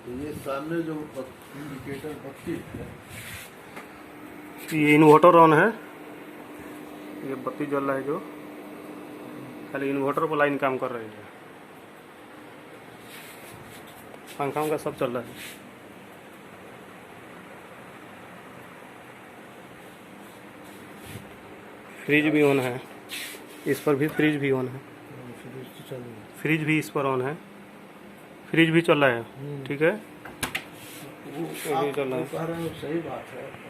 तो ये सामने जो इंडिकेटर बत्ती है, ये इन्वर्टर ऑन है। ये बत्ती जल रहा है जो खाली इन्वर्टर पर लाइन काम कर रही है। पंखा का सब चल रहा है। फ्रिज भी ऑन है, इस पर भी फ्रिज भी ऑन है। फ्रिज भी इस पर ऑन है, फ्रिज भी चल रहा है। ठीक है, वो आप चल रहा है। कह रहे हो सही बात है।